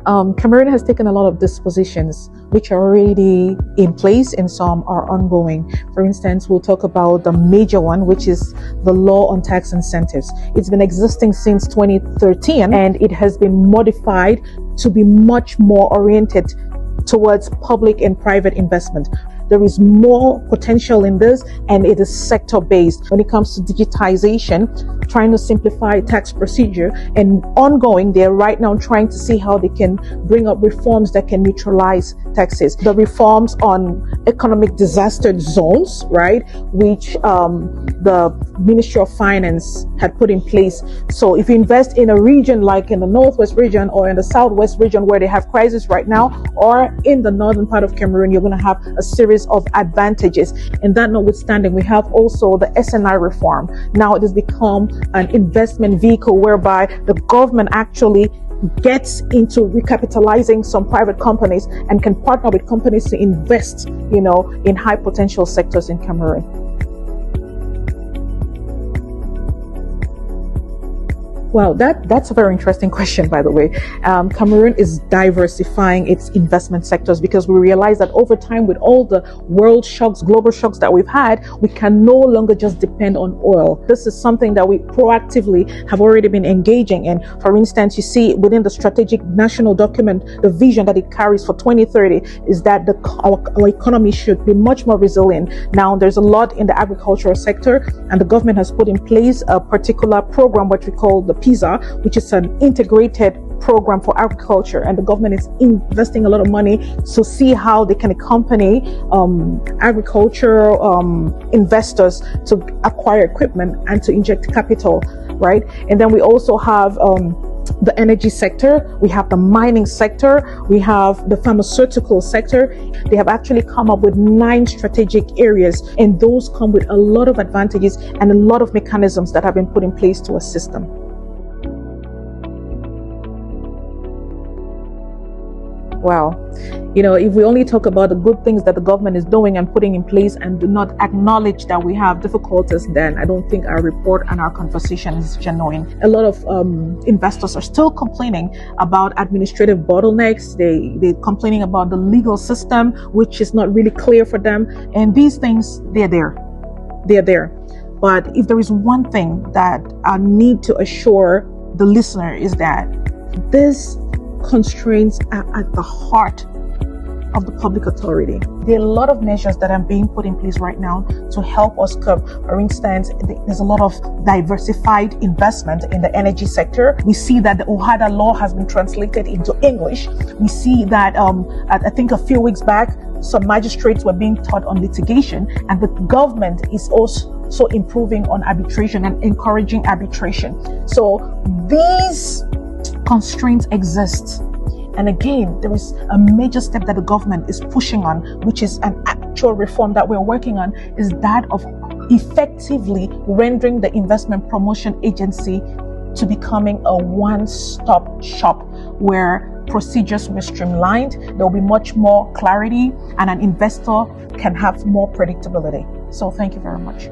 Cameroon has taken a lot of dispositions which are already in place and some are ongoing. For instance, we'll talk about the major one, which is the law on tax incentives. It's been existing since 2013 and it has been modified to be much more oriented towards public and private investment. There is more potential in this, and it is sector-based. When it comes to digitization, trying to simplify tax procedure, and ongoing, they're right now trying to see how they can bring up reforms that can neutralize taxes. The reforms on economic disaster zones, right, which the Ministry of Finance had put in place. So if you invest in a region like in the Northwest region or in the Southwest region where they have crisis right now, or in the northern part of Cameroon, you're going to have a series of advantages. And that notwithstanding, we have also the SNI reform. Now it has become an investment vehicle whereby the government actually gets into recapitalizing some private companies and can partner with companies to invest, in high potential sectors in Cameroon. Well, that's a very interesting question, by the way. Cameroon is diversifying its investment sectors because we realize that over time, with all the world shocks, global shocks that we've had, we can no longer just depend on oil. This is something that we proactively have already been engaging in. For instance, you see within the strategic national document, the vision that it carries for 2030 is that our economy should be much more resilient. Now, there's a lot in the agricultural sector, and the government has put in place a particular program, what we call the PISA, which is an integrated program for agriculture, and the government is investing a lot of money to see how they can accompany agriculture investors to acquire equipment and to inject capital, right? And then we also have the energy sector, we have the mining sector, we have the pharmaceutical sector. They have actually come up with 9 strategic areas, and those come with a lot of advantages and a lot of mechanisms that have been put in place to assist them. Wow. If we only talk about the good things that the government is doing and putting in place and do not acknowledge that we have difficulties, then I don't think our report and our conversation is genuine. A lot of investors are still complaining about administrative bottlenecks. They're complaining about the legal system, which is not really clear for them. And these things, they're there. But if there is one thing that I need to assure the listener is that this constraints are at the heart of the public authority. There are a lot of measures that are being put in place right now to help us curb. For instance, there's a lot of diversified investment in the energy sector. We see that the OHADA law has been translated into English. We see that I think a few weeks back, some magistrates were being taught on litigation, and the government is also improving on arbitration and encouraging arbitration. So these constraints exist. And again, there is a major step that the government is pushing on, which is an actual reform that we're working on, is that of effectively rendering the investment promotion agency to becoming a one-stop shop where procedures will be streamlined, there will be much more clarity, and an investor can have more predictability. So thank you very much.